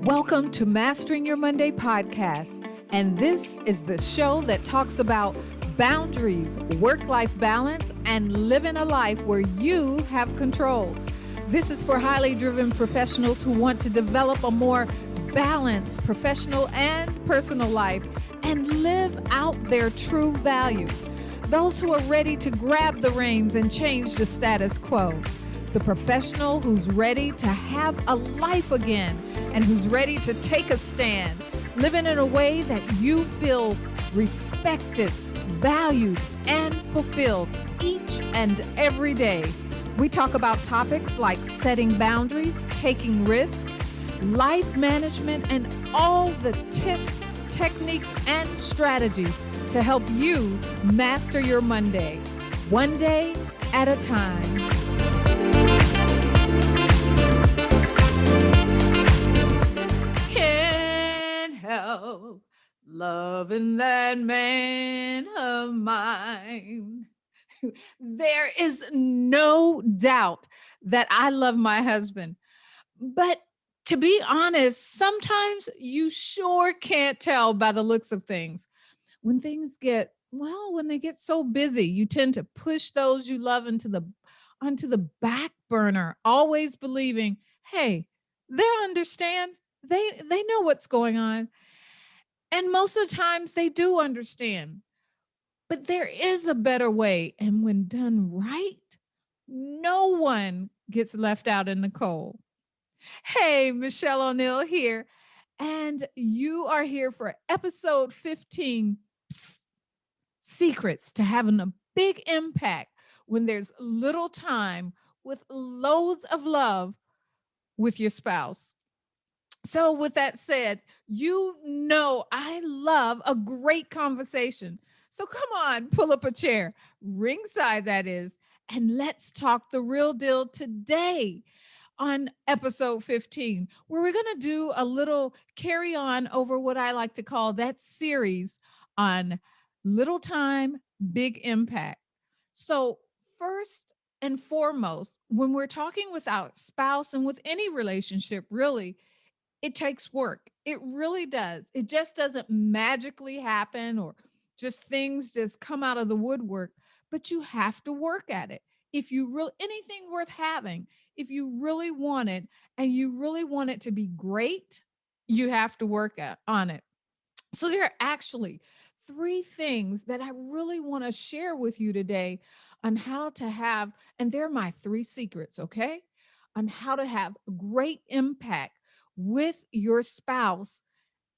Welcome to Mastering Your Monday podcast. And this is the show that talks about boundaries, work-life balance, and living a life where you have control. This is for highly driven professionals who want to develop a more balanced professional and personal life and live out their true values. Those who are ready to grab the reins and change the status quo. The professional who's ready to have a life again and who's ready to take a stand, living in a way that you feel respected, valued, and fulfilled each and every day. We talk about topics like setting boundaries, taking risks, life management, and all the tips, techniques, and strategies to help you master your Monday, one day at a time. Can't help loving that man of mine. There is no doubt that I love my husband. But to be honest, sometimes you sure can't tell by the looks of things. When they get so busy, you tend to push those you love onto the back burner, always believing, hey, they'll understand. They know what's going on. And most of the times they do understand. But there is a better way. And when done right, no one gets left out in the cold. Hey, Michelle O'Neill here. And you are here for episode 15, Psst, Secrets to Having a Big Impact When There's Little Time with Loads of Love with your spouse. So, with that said, you know I love a great conversation. So, come on, pull up a chair, ringside that is, and let's talk the real deal today on episode 15, where we're going to do a little carry on over what I like to call that series on little time, big impact. So, first and foremost, when we're talking with our spouse and with any relationship, really, it takes work. It really does. It just doesn't magically happen or just things just come out of the woodwork, but you have to work at it. If you really anything worth having, if you really want it and you really want it to be great, you have to on it. So there are actually three things that I really want to share with you today on how to have, and they're my three secrets, okay? On how to have great impact with your spouse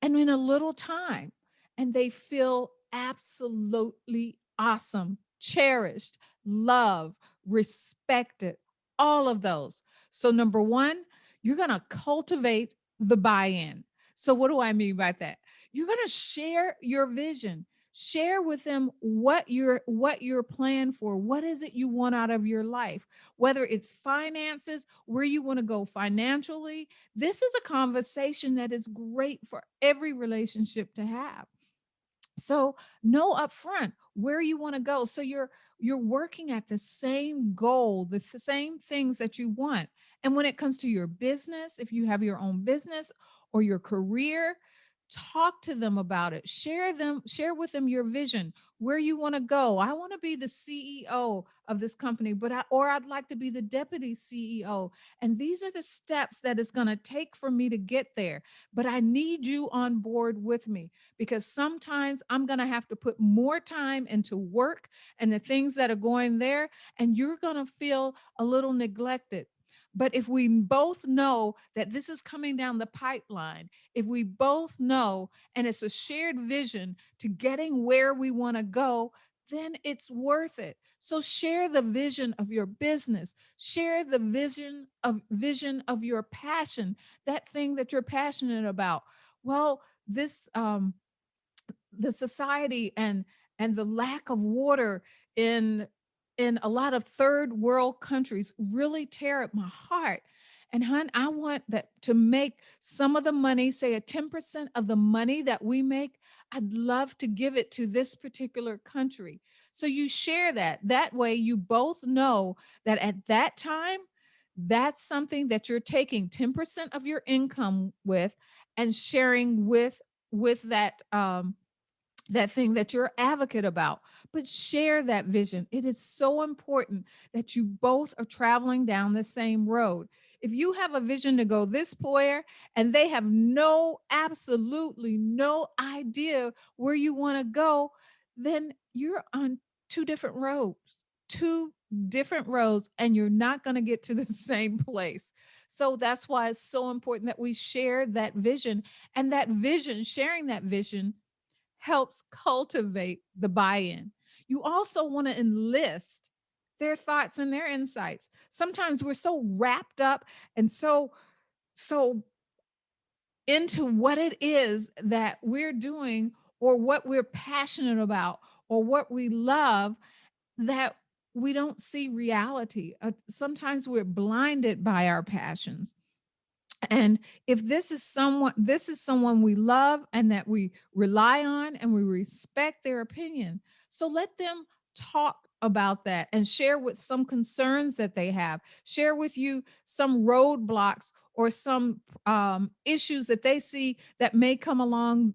and in a little time. And they feel absolutely awesome, cherished, loved, respected, all of those. So, number one, you're going to cultivate the buy in. So, what do I mean by that? You're going to share your vision. Share with them what you're planning for. What is it you want out of your life? Whether it's finances, where you want to go financially, this is a conversation that is great for every relationship to have. So know upfront where you want to go. So you're working at the same goal, the same things that you want. And when it comes to your business, if you have your own business or your career, talk to them about it. Share with them your vision, where you want to go. I want to be the CEO of this company, or I'd like to be the deputy CEO. And these are the steps that it's going to take for me to get there. But I need you on board with me because sometimes I'm going to have to put more time into work and the things that are going there, and you're going to feel a little neglected. But if we both know that this is coming down the pipeline, if we both know and it's a shared vision to getting where we want to go, then it's worth it. So share the vision of your business, share the vision of your passion, that thing that you're passionate about. Well, this the society and the lack of water in in a lot of third world countries really tear at my heart. And hon, I want that to make some of the money, say a 10% of the money that we make, I'd love to give it to this particular country. So you share that. That way you both know that at that time That's something that you're taking 10% of your income with and sharing with that thing that you're advocate about. But share that vision. It is so important that you both are traveling down the same road. If you have a vision to go this where and they have absolutely no idea where you want to go, then you're on two different roads, two different roads, and you're not going to get to the same place. So that's why it's so important that we share that vision, and that vision, sharing that vision helps cultivate the buy in. You also want to enlist their thoughts and their insights. Sometimes we're so wrapped up and so into what it is that we're doing or what we're passionate about or what we love that we don't see reality. Sometimes we're blinded by our passions, and if this is someone we love and that we rely on and we respect their opinion. So let them talk about that and share with some concerns that they have, share with you some roadblocks or some issues that they see that may come along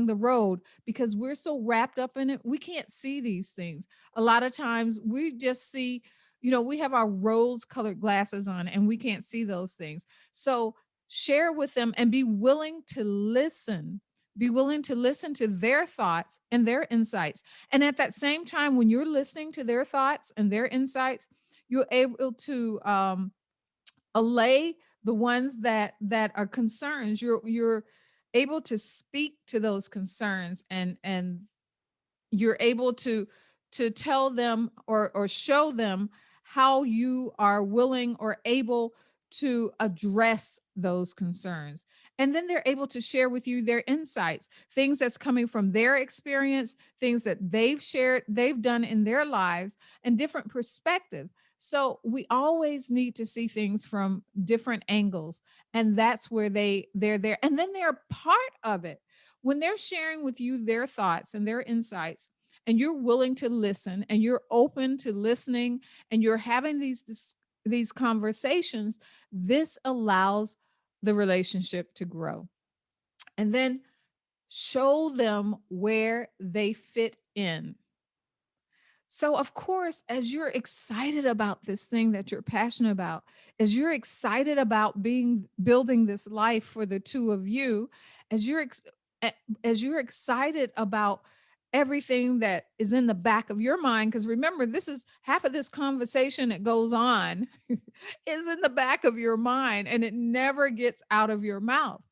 the road, because we're so wrapped up in it we can't see these things. A lot of times we just see, we have our rose colored glasses on and we can't see those things. So share with them and be willing to listen. Be willing to listen to their thoughts and their insights. And at that same time, when you're listening to their thoughts and their insights, you're able to allay the ones that are concerns. You're able to speak to those concerns, and you're able to tell them or show them how you are willing or able to address those concerns. And then they're able to share with you their insights, things that's coming from their experience, things that they've done in their lives, and different perspectives. So we always need to see things from different angles, and that's where they're there, and then they're part of it. When they're sharing with you their thoughts and their insights, and you're willing to listen and you're open to listening and you're having these conversations, this allows the relationship to grow. And then show them where they fit in. So, of course, as you're excited about this thing that you're passionate about, as you're excited about building this life for the two of you, as a- as you're excited about everything that is in the back of your mind, because remember, this is half of this conversation that goes on is in the back of your mind and it never gets out of your mouth.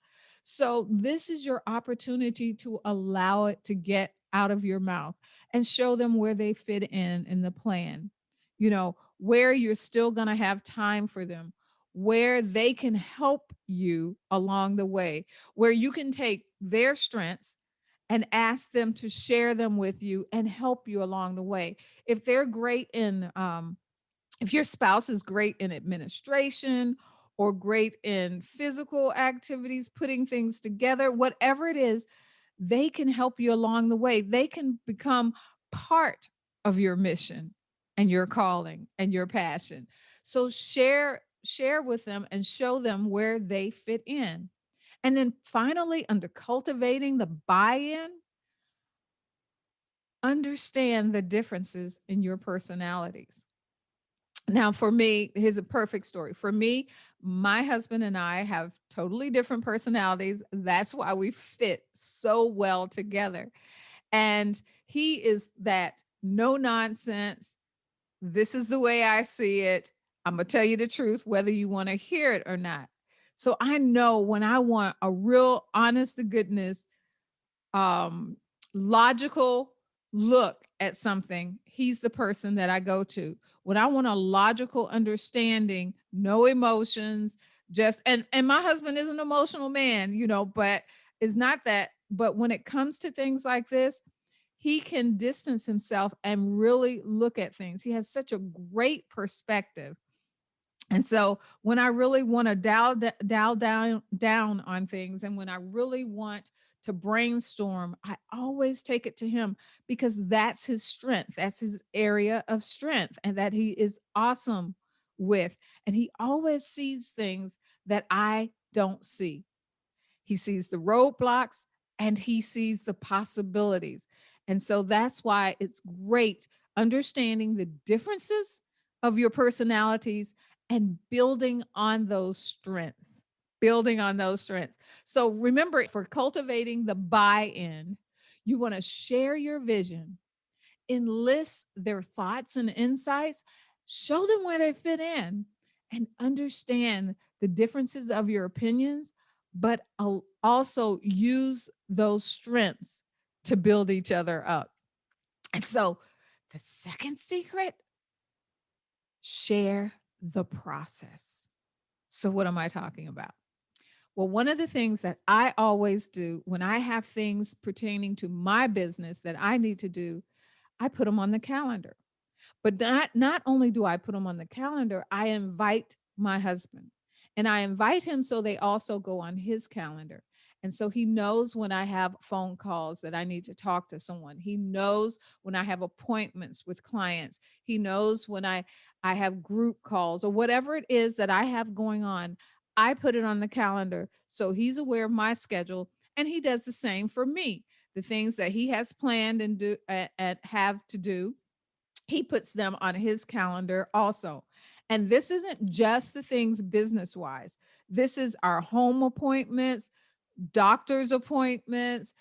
So, this is your opportunity to allow it to get out of your mouth and show them where they fit in the plan. Where you're still going to have time for them, where they can help you along the way, where you can take their strengths and ask them to share them with you and help you along the way. If they're great in if your spouse is great in administration or great in physical activities, putting things together, whatever it is, they can help you along the way. They can become part of your mission and your calling and your passion. So share with them and show them where they fit in. And then finally, under cultivating the buy-in, understand the differences in your personalities. Now, for me, here's a perfect story. For me, my husband and I have totally different personalities. That's why we fit so well together. And he is that no nonsense. This is the way I see it. I'm going to tell you the truth, whether you want to hear it or not. So I know when I want a real honest to goodness um logical look at something, he's the person that I go to. When I want a logical understanding, no emotions, just and my husband is an emotional man, but it's not that. But when it comes to things like this, he can distance himself and really look at things. He has such a great perspective. And so when I really want to dial down on things, and when I really want to brainstorm, I always take it to him, because that's his strength. That's his area of strength, and that he is awesome with. And he always sees things that I don't see. He sees the roadblocks and he sees the possibilities. And so that's why it's great understanding the differences of your personalities and building on those strengths. Building on those strengths. So remember, for cultivating the buy in, you want to share your vision, enlist their thoughts and insights, show them where they fit in, and understand the differences of your opinions, but also use those strengths to build each other up. And so, the second secret, share the process. So, what am I talking about? Well, one of the things that I always do when I have things pertaining to my business that I need to do, I put them on the calendar. But not only do I put them on the calendar, I invite my husband. And I invite him so they also go on his calendar. And so he knows when I have phone calls that I need to talk to someone. He knows when I have appointments with clients. He knows when I have group calls or whatever it is that I have going on. I put it on the calendar so he's aware of my schedule, and he does the same for me. The things that he has planned and do and have to do, he puts them on his calendar also. And this isn't just the things business wise. This is our home appointments, doctor's appointments,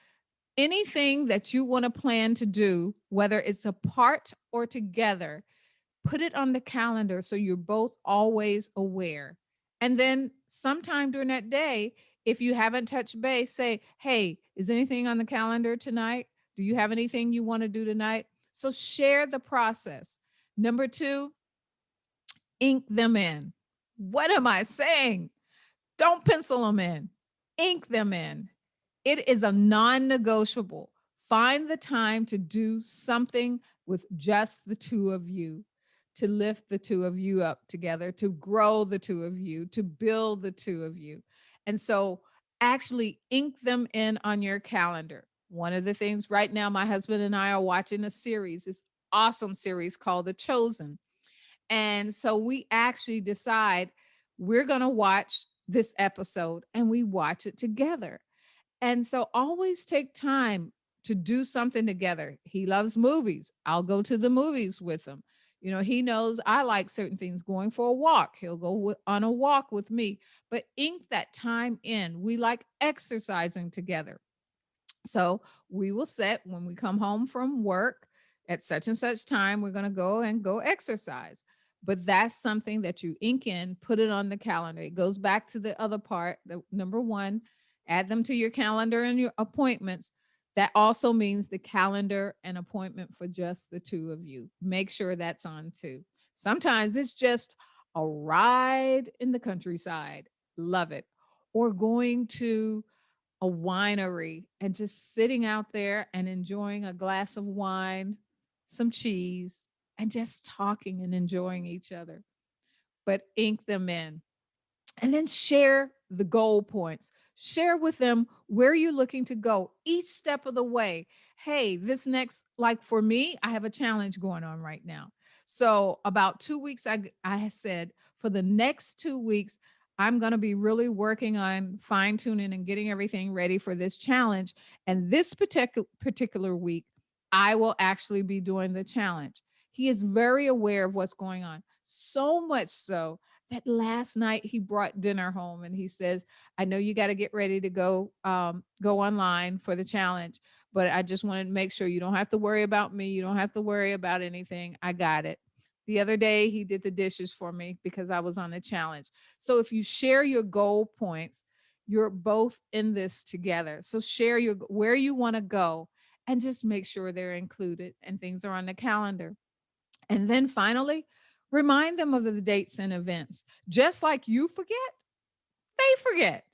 anything that you want to plan to do, whether it's apart or together, put it on the calendar so you're both always aware. And then sometime during that day, if you haven't touched base, say, hey, is anything on the calendar tonight? Do you have anything you want to do tonight? So share the process. Number two, ink them in. What am I saying? Don't pencil them in, ink them in. It is a non negotiable. Find the time to do something with just the two of you, to lift the two of you up together, to grow the two of you, to build the two of you. And so actually ink them in on your calendar. One of the things right now, my husband and I are watching a series, this awesome series called The Chosen. And so we actually decide we're going to watch this episode and we watch it together. And so always take time to do something together. He loves movies. I'll go to the movies with him. You know, he knows I like certain things, going for a walk. He'll go on a walk with me, but ink that time in. We like exercising together. So we will set when we come home from work at such and such time, we're going to go and go exercise. But that's something that you ink in, put it on the calendar. It goes back to the other part. The number one, add them to your calendar and your appointments. That also means the calendar and appointment for just the two of you. Make sure that's on too. Sometimes it's just a ride in the countryside. Love it. Or going to a winery and just sitting out there and enjoying a glass of wine, some cheese, and just talking and enjoying each other. But ink them in. And then share the goal points. Share with them where you're looking to go each step of the way. Hey, this next, like for me, I have a challenge going on right now. So about 2 weeks, I said for the next 2 weeks, I'm going to be really working on fine tuning and getting everything ready for this challenge. And this particular week, I will actually be doing the challenge. He is very aware of what's going on, so much so that last night he brought dinner home and he says, I know you got to get ready to go online for the challenge, but I just wanted to make sure you don't have to worry about me, you don't have to worry about anything, I got it. The other day he did the dishes for me because I was on the challenge. So if you share your goal points, you're both in this together. So share your where you want to go and just make sure they're included and things are on the calendar. And then finally, remind them of the dates and events. Just like you forget, they forget.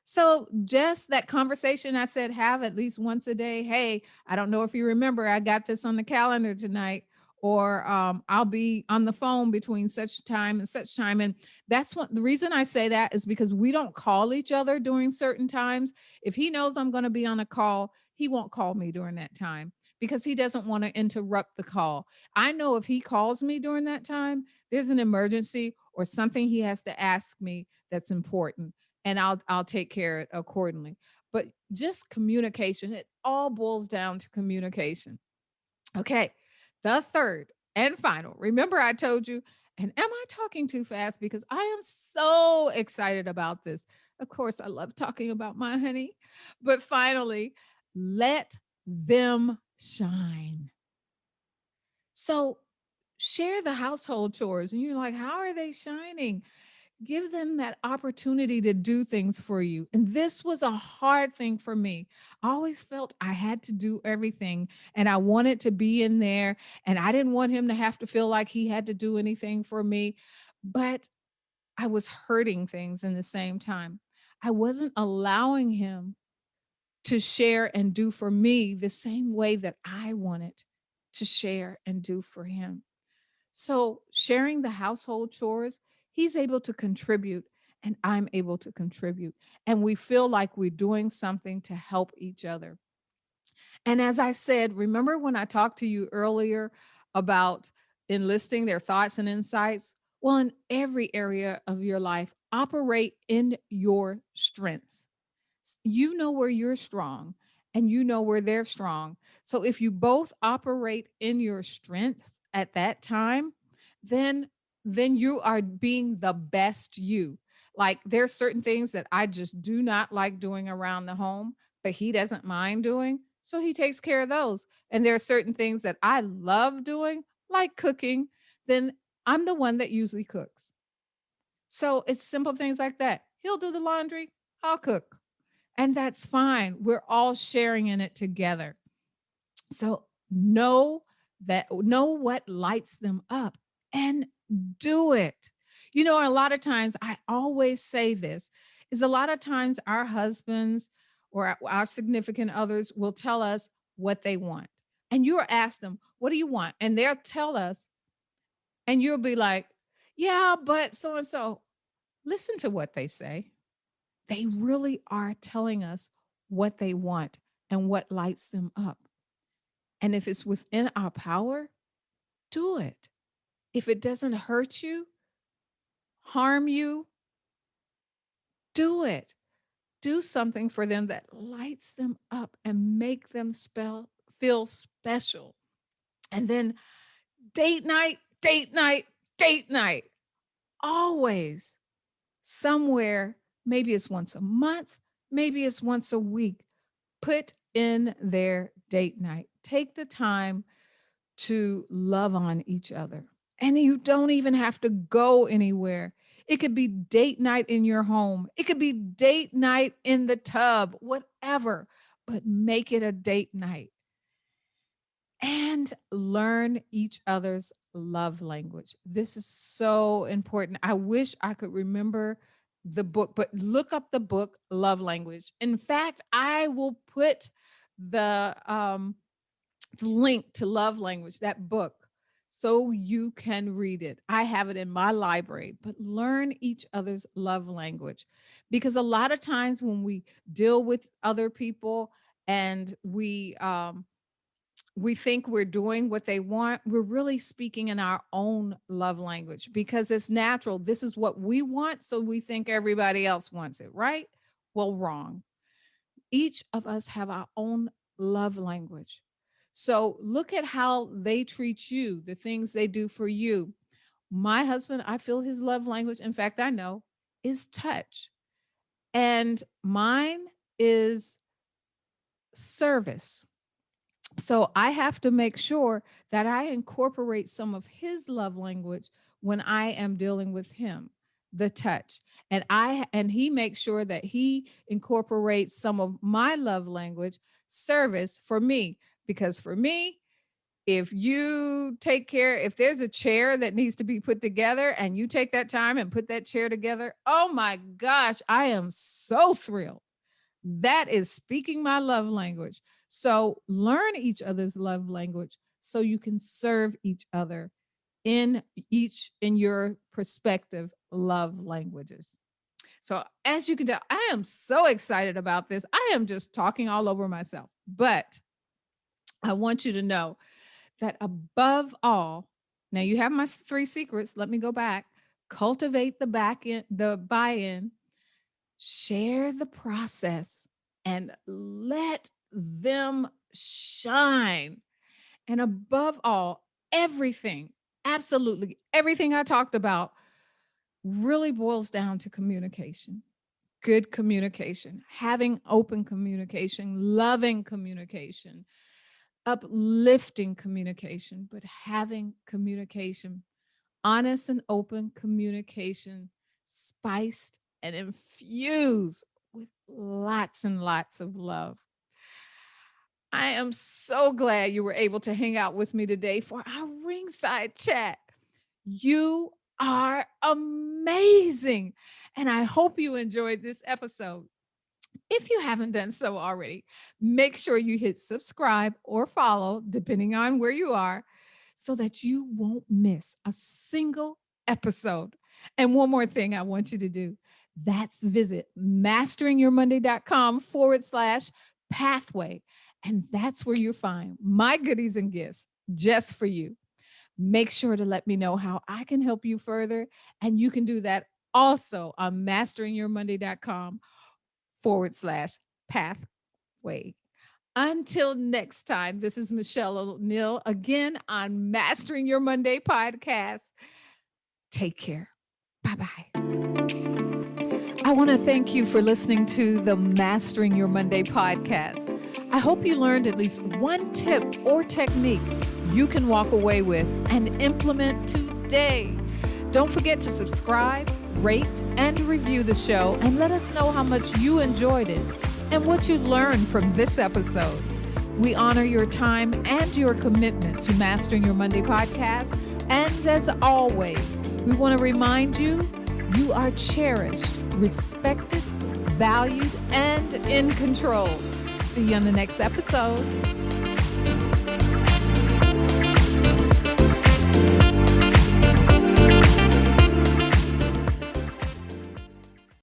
So just that conversation I said, have at least once a day. Hey, I don't know if you remember, I got this on the calendar tonight, or I'll be on the phone between such time and such time. And that's what the reason I say that is because we don't call each other during certain times. If he knows I'm going to be on a call, he won't call me during that time because he doesn't want to interrupt the call. I know if he calls me during that time, there's an emergency or something he has to ask me that's important, and I'll take care of it accordingly. But just communication, it all boils down to communication. Okay. The third and final. Remember, I told you, and am I talking too fast? Because I am so excited about this. Of course, I love talking about my honey, but finally, let them shine. So share the household chores, and you're like, how are they shining? Give them that opportunity to do things for you. And this was a hard thing for me. I always felt I had to do everything and I wanted to be in there, and I didn't want him to have to feel like he had to do anything for me. But I was hurting things in the same time. I wasn't allowing him to share and do for me the same way that I wanted to share and do for him. So, sharing the household chores, he's able to contribute and I'm able to contribute. And we feel like we're doing something to help each other. And as I said, remember when I talked to you earlier about enlisting their thoughts and insights? Well, in every area of your life, operate in your strengths. You know where you're strong and you know where they're strong. So if you both operate in your strengths at that time, then you are being the best you. Like there's certain things that I just do not like doing around the home, but he doesn't mind doing. So he takes care of those. And there are certain things that I love doing, like cooking, then I'm the one that usually cooks. So it's simple things like that. He'll do the laundry, I'll cook. And that's fine. We're all sharing in it together. So know what lights them up and do it. You know, a lot of times I always say this is a lot of times our husbands or our significant others will tell us what they want. And you'll ask them, what do you want? And they'll tell us, and you'll be like, yeah, but so and so. Listen to what they say. They really are telling us what they want and what lights them up. And if it's within our power, do it. If it doesn't hurt you, harm you, do it. Do something for them that lights them up and make them feel special. And then date night, date night, date night. Always somewhere, maybe it's once a month, maybe it's once a week. Put in their date night. Take the time to love on each other. And you don't even have to go anywhere. It could be date night in your home, it could be date night in the tub, whatever, but make it a date night and learn each other's love language. This is so important. I wish I could remember the book, but look up the book Love Language. In fact, I will put the link to Love Language, that book, so you can read it. I have it in my library, but learn each other's love language, because a lot of times when we deal with other people and we think we're doing what they want, we're really speaking in our own love language because it's natural. This is what we want, so we think everybody else wants it, right? Well, wrong. Each of us have our own love language. So look at how they treat you, the things they do for you. My husband, I feel his love language, in fact, I know, is touch. And mine is service. So I have to make sure that I incorporate some of his love language when I am dealing with him, the touch. And he makes sure that he incorporates some of my love language, service, for me, because for me, if you take care, if there's a chair that needs to be put together and you take that time and put that chair together, oh my gosh, I am so thrilled. That is speaking my love language. So learn each other's love language so you can serve each other in your perspective love languages. So as you can tell, I am so excited about this. I am just talking all over myself. But I want you to know that above all, now you have my 3 secrets. Let me go back. Cultivate the buy-in, share the process, and let them shine. And above all, everything, absolutely everything I talked about really boils down to communication. Good communication, having open communication, loving communication, uplifting communication, but having communication, honest and open communication, spiced and infused with lots and lots of love. I am so glad you were able to hang out with me today for our ringside chat. You are amazing. And I hope you enjoyed this episode. If you haven't done so already, make sure you hit subscribe or follow, depending on where you are, so that you won't miss a single episode. And one more thing I want you to do, that's visit masteringyourmonday.com/pathway. And that's where you find my goodies and gifts just for you. Make sure to let me know how I can help you further. And you can do that also on masteringyourmonday.com/pathway. Until next time, this is Michelle O'Neill again on Mastering Your Monday podcast. Take care. Bye-bye. I want to thank you for listening to the Mastering Your Monday podcast. I hope you learned at least one tip or technique you can walk away with and implement today. Don't forget to subscribe, rate, and review the show, and let us know how much you enjoyed it and what you learned from this episode. We honor your time and your commitment to Mastering Your Monday podcast. And as always, we want to remind you, you are cherished, respected, valued, and in control. See you on the next episode.